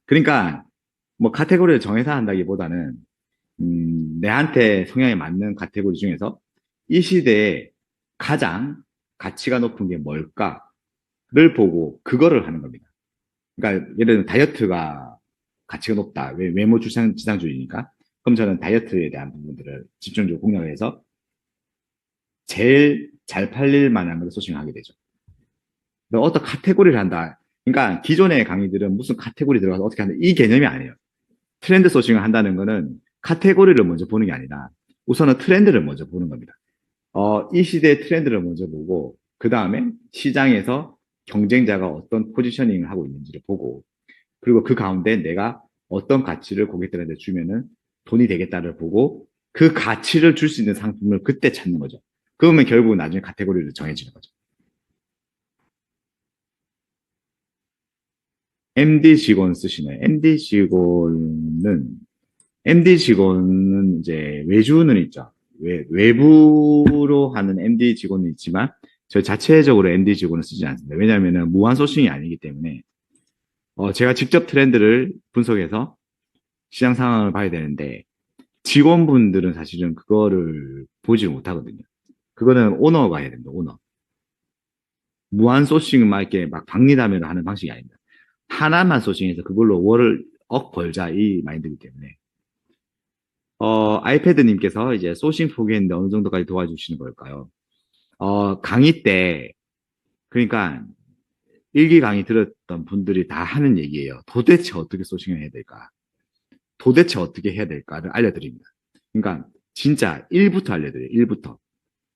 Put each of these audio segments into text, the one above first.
그러니까 뭐 카테고리를 정해서 한다기보다는 내한테 성향에 맞는 카테고리 중에서 이 시대에 가장 가치가 높은 게 뭘까를 보고 그거를 하는 겁니다. 그러니까 예를 들면 다이어트가 가치가 높다. 외모 지상주의니까. 그럼 저는 다이어트에 대한 부분들을 집중적으로 공략을 해서 제일 잘 팔릴 만한 걸 소싱하게 되죠. 어떤 카테고리를 한다. 그러니까 기존의 강의들은 무슨 카테고리 들어가서 어떻게 한다. 이 개념이 아니에요. 트렌드 소싱을 한다는 거는 카테고리를 먼저 보는 게 아니라 우선은 트렌드를 먼저 보는 겁니다. 이 시대의 트렌드를 먼저 보고 그 다음에 시장에서 경쟁자가 어떤 포지셔닝을 하고 있는지를 보고 그리고 그 가운데 내가 어떤 가치를 고객들한테 주면은 돈이 되겠다를 보고 그 가치를 줄 수 있는 상품을 그때 찾는 거죠. 그러면 결국 나중에 카테고리를 정해지는 거죠. MD 직원 쓰시나요? MD 직원은 이제 외주는 있죠. 외부로 하는 MD 직원은 있지만 저 자체적으로 MD 직원을 쓰지 않습니다. 왜냐하면 무한 소싱이 아니기 때문에 제가 직접 트렌드를 분석해서 시장 상황을 봐야 되는데 직원분들은 사실은 그거를 보지 못하거든요. 그거는 오너가 해야 됩니다. 오너. 무한 소싱 막 이렇게 막 박리담회를 하는 방식이 아닙니다. 하나만 소싱해서 그걸로 월을 억 벌자 이 마인드이기 때문에 아이패드님께서 이제 소싱 포기했는데 어느 정도까지 도와주시는 걸까요? 강의 때 그러니까 일기 강의 들었던 분들이 다 하는 얘기예요. 도대체 어떻게 소싱을 해야 될까? 도대체 어떻게 해야 될까를 알려드립니다. 그러니까 진짜 1부터 알려드려요. 1부터.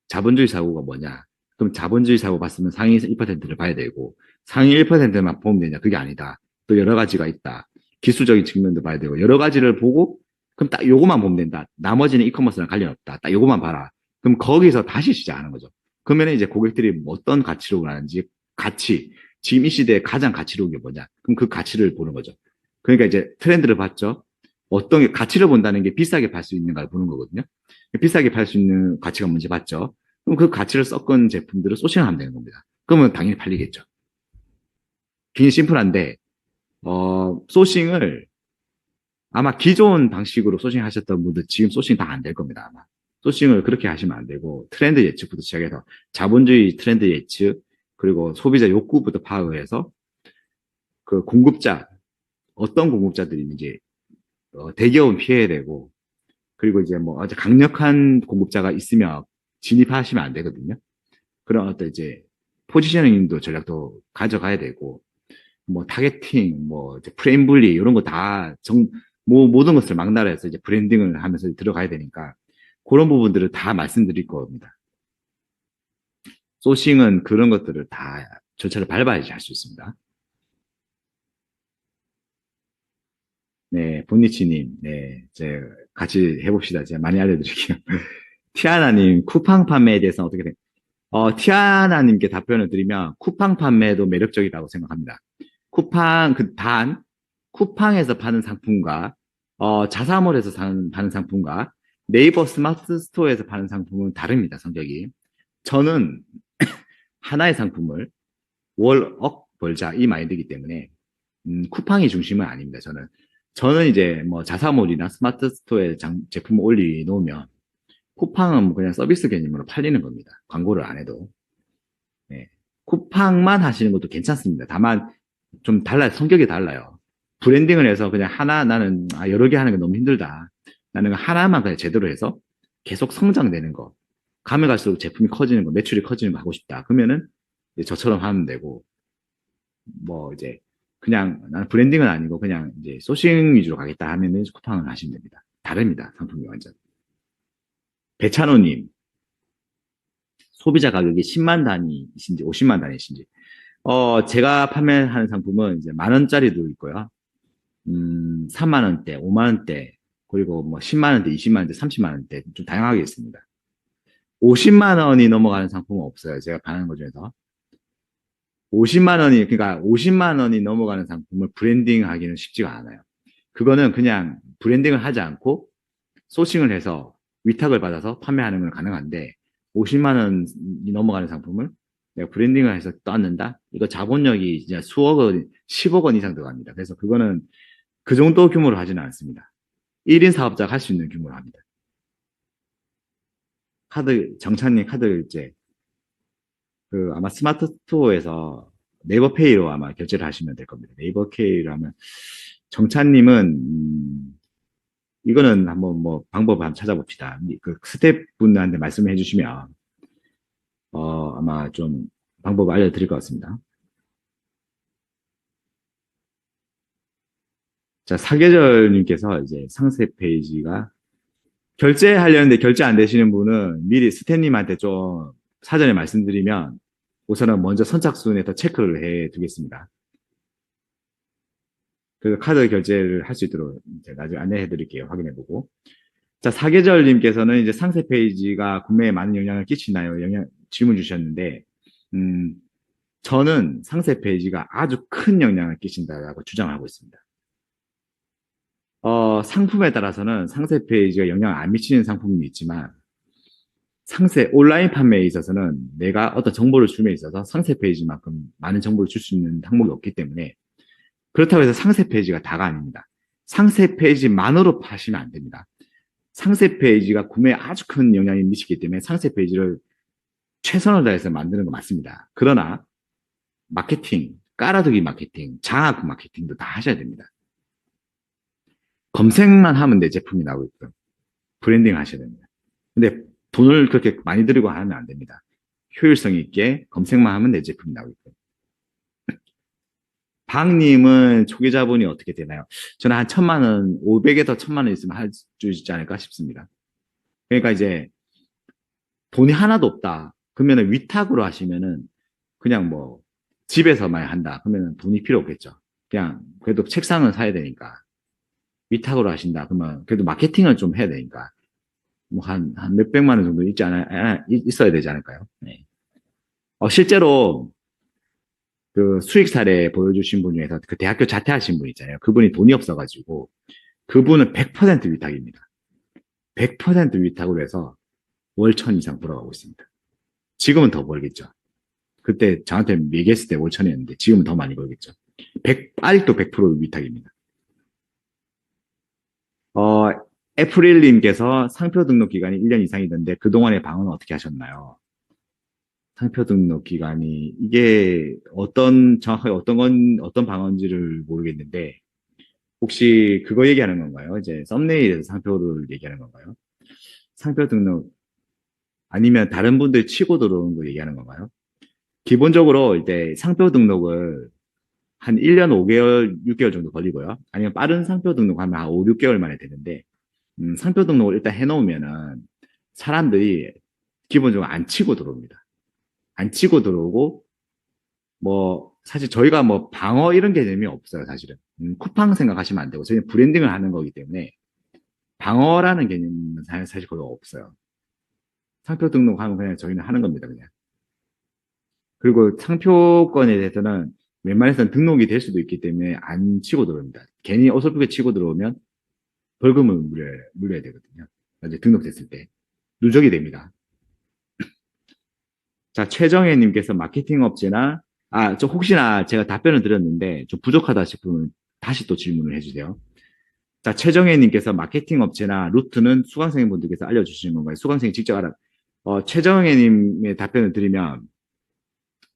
자본주의 사고가 뭐냐? 그럼 자본주의 사고 봤으면 상위 1%를 봐야 되고 상위 1%만 보면 되냐? 그게 아니다. 또 여러 가지가 있다. 기술적인 측면도 봐야 되고 여러 가지를 보고 그럼 딱 요거만 보면 된다. 나머지는 이커머스랑 관련 없다. 딱 요거만 봐라. 그럼 거기서 다시 시작하는 거죠. 그러면 이제 고객들이 어떤 가치로 가는지 가치 지금 이 시대에 가장 가치로운 게 뭐냐? 그럼 그 가치를 보는 거죠. 그러니까 이제 트렌드를 봤죠. 어떤 게 가치를 본다는 게 비싸게 팔 수 있는가를 보는 거거든요. 비싸게 팔 수 있는 가치가 뭔지 봤죠. 그럼 그 가치를 섞은 제품들을 소싱하면 되는 겁니다. 그러면 당연히 팔리겠죠. 굉장히 심플한데, 소싱을 아마 기존 방식으로 소싱 하셨던 분들 지금 소싱 다 안 될 겁니다. 아마. 소싱을 그렇게 하시면 안 되고, 트렌드 예측부터 시작해서 자본주의 트렌드 예측, 그리고 소비자 욕구부터 파악을 해서 그 공급자, 어떤 공급자들이 있는지, 대기업은 피해야 되고, 그리고 이제 뭐 아주 강력한 공급자가 있으면 진입하시면 안 되거든요. 그런 어떤 이제 포지셔닝도 전략도 가져가야 되고, 뭐 타겟팅, 뭐 이제 프레임 분리 이런 거 다 뭐 모든 것을 망라해서 이제 브랜딩을 하면서 들어가야 되니까 그런 부분들을 다 말씀드릴 겁니다. 소싱은 그런 것들을 다 절차를 밟아야지 할 수 있습니다. 네, 본니치님, 네, 이제 같이 해봅시다. 제가 많이 알려드릴게요. 티아나님, 쿠팡 판매에 대해서 어떻게 돼? 티아나님께 답변을 드리면 쿠팡 판매도 매력적이라고 생각합니다. 쿠팡에서 파는 상품과 자사몰에서 파는 상품과 네이버 스마트 스토어에서 파는 상품은 다릅니다, 성격이. 저는 하나의 상품을 월억 벌자 이 마인드이기 때문에 쿠팡이 중심은 아닙니다, 저는 이제 뭐 자사몰이나 스마트 스토어에 제품을 올려놓으면 쿠팡은 뭐 그냥 서비스 개념으로 팔리는 겁니다. 광고를 안 해도. 네. 쿠팡만 하시는 것도 괜찮습니다. 다만 좀 달라요. 성격이 달라요. 브랜딩을 해서 그냥 하나 나는 여러 개 하는 게 너무 힘들다. 나는 하나만 그냥 제대로 해서 계속 성장되는 거. 가면 갈수록 제품이 커지는 거, 매출이 커지는 거 하고 싶다. 그러면은 이제 저처럼 하면 되고 뭐 이제 그냥 나는 브랜딩은 아니고 그냥 이제 소싱 위주로 가겠다 하면은 쿠팡을 하시면 됩니다. 다릅니다. 상품이 완전. 배찬호님, 소비자 가격이 10만 단위이신지 50만 단위이신지. 제가 판매하는 상품은 이제 만 원짜리도 있고요. 3만 원대, 5만 원대, 그리고 뭐 10만 원대, 20만 원대, 30만 원대 좀 다양하게 있습니다. 50만 원이 넘어가는 상품은 없어요. 제가 파는 것 중에서. 그러니까 50만 원이 넘어가는 상품을 브랜딩 하기는 쉽지가 않아요. 그거는 그냥 브랜딩을 하지 않고 소싱을 해서 위탁을 받아서 판매하는 건 가능한데 50만 원이 넘어가는 상품을 내가 브랜딩을 해서 떴는다? 이거 자본력이 이제 수억 원, 10억 원 이상 들어갑니다. 그래서 그거는 그 정도 규모로 하지는 않습니다. 1인 사업자가 할 수 있는 규모로 합니다. 정찬님 카드 결제, 아마 스마트 스토어에서 네이버페이로 아마 결제를 하시면 될 겁니다. 네이버페이로 하면, 정찬님은, 이거는 한번 뭐 방법 한번 찾아봅시다. 그 스태프분한테 말씀해 주시면, 아마 좀 방법 알려드릴 것 같습니다. 자, 사계절님께서 이제 상세 페이지가 결제하려는데 결제 안 되시는 분은 미리 스태프님한테 좀 사전에 말씀드리면 우선은 먼저 선착순에서 체크를 해 두겠습니다. 그래서 카드 결제를 할 수 있도록 제가 나중에 안내해 드릴게요. 확인해 보고. 자, 사계절님께서는 이제 상세 페이지가 구매에 많은 영향을 끼치나요? 질문 주셨는데, 음, 저는 상세 페이지가 아주 큰 영향을 끼친다고 주장하고 있습니다. 상품에 따라서는 상세 페이지가 영향을 안 미치는 상품이 있지만, 온라인 판매에 있어서는 내가 어떤 정보를 줌에 있어서 상세 페이지만큼 많은 정보를 줄 수 있는 항목이 없기 때문에, 그렇다고 해서 상세 페이지가 다가 아닙니다. 상세 페이지만으로 파시면 안 됩니다. 상세 페이지가 구매에 아주 큰 영향이 미치기 때문에 상세 페이지를 최선을 다해서 만드는 거 맞습니다. 그러나 마케팅, 깔아두기 마케팅, 장악 마케팅도 다 하셔야 됩니다. 검색만 하면 내 제품이 나오고 있고 브랜딩 하셔야 됩니다. 근데 돈을 그렇게 많이 들이고 하면 안 됩니다. 효율성 있게 검색만 하면 내 제품이 나오고 있고. 박님은 초기 자본이 어떻게 되나요? 저는 한 1,000만 원, 500에서 1,000만 원 있으면 할 수 있지 않을까 싶습니다. 그러니까 이제 돈이 하나도 없다. 그러면 위탁으로 하시면은 그냥 뭐 집에서만 한다. 그러면 돈이 필요 없겠죠. 그냥 그래도 책상은 사야 되니까 위탁으로 하신다. 그러면 그래도 마케팅을 좀 해야 되니까 뭐 한 몇백만 원 정도 있어야 되지 않을까요? 네. 실제로 그 수익 사례 보여주신 분 중에서 그 대학교 자퇴하신 분 있잖아요. 그분이 돈이 없어가지고 그분은 100% 위탁입니다. 100% 위탁으로 해서 월 1,000 이상 벌어가고 있습니다. 지금은 더 벌겠죠. 그때 저한테 얘기했을 때 5,000이었는데 지금은 더 많이 벌겠죠. 아직도 100% 위탁입니다. 어, 애프릴님께서 상표 등록 기간이 1년 이상이던데 그동안의 방어는 어떻게 하셨나요? 상표 등록 기간이 이게 정확하게 어떤 방어인지를 모르겠는데 혹시 그거 얘기하는 건가요? 이제 썸네일에서 상표를 얘기하는 건가요? 상표 등록 아니면 다른 분들 치고 들어오는 거 얘기하는 건가요? 기본적으로 이제 상표 등록을 한 1년 5개월, 6개월 정도 걸리고요. 아니면 빠른 상표 등록하면 한 5, 6개월 만에 되는데 상표 등록을 일단 해놓으면은 사람들이 기본적으로 안 치고 들어옵니다. 안 치고 들어오고 뭐 사실 저희가 뭐 방어 이런 개념이 없어요, 사실은. 쿠팡 생각하시면 안 되고 저희는 브랜딩을 하는 거기 때문에 방어라는 개념은 사실 거의 없어요. 상표 등록하면 그냥 저희는 하는 겁니다, 그냥. 그리고 상표권에 대해서는 웬만해서는 등록이 될 수도 있기 때문에 안 치고 들어옵니다. 괜히 어설프게 치고 들어오면 벌금을 물려야 되거든요. 이제 등록됐을 때. 누적이 됩니다. 자, 최정혜님께서 마케팅 업체나, 저 혹시나 제가 답변을 드렸는데 좀 부족하다 싶으면 다시 또 질문을 해주세요. 자, 최정혜님께서 마케팅 업체나 루트는 수강생분들께서 알려주시는 건가요? 수강생이 직접 최정혜님의 답변을 드리면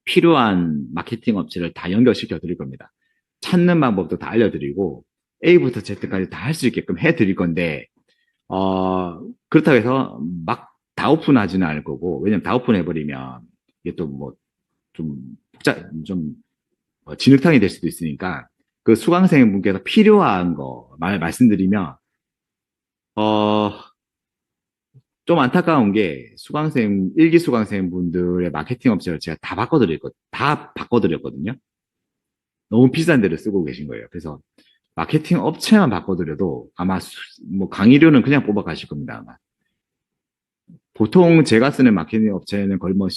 필요한 마케팅 업체를 다 연결시켜 드릴 겁니다. 찾는 방법도 다 알려드리고 A부터 Z까지 다 할 수 있게끔 해 드릴 건데 그렇다고 해서 막 다 오픈하지는 않을 거고 왜냐면 다 오픈해버리면 이게 또 뭐 좀 좀 진흙탕이 될 수도 있으니까 그 수강생분께서 필요한 거 말씀드리면 어, 좀 안타까운 게 일기 수강생분들의 마케팅 업체를 제가 다 바꿔드렸거든요. 너무 비싼 데를 쓰고 계신 거예요. 그래서 마케팅 업체만 바꿔드려도 아마 뭐 강의료는 그냥 뽑아가실 겁니다. 아마. 보통 제가 쓰는 마케팅 업체는 거의 뭐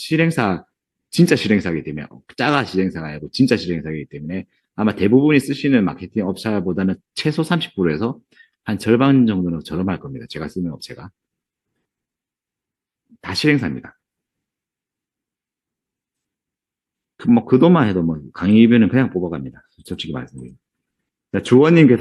진짜 실행사이기 때문에 짜가 실행사가 아니고 진짜 실행사이기 때문에 아마 대부분이 쓰시는 마케팅 업체보다는 최소 30%에서 한 절반 정도는 저렴할 겁니다. 제가 쓰는 업체가. 다 실행사입니다. 뭐 그동만 해도 뭐 강의비는 그냥 뽑아갑니다. 솔직히 말씀드리면. 주원님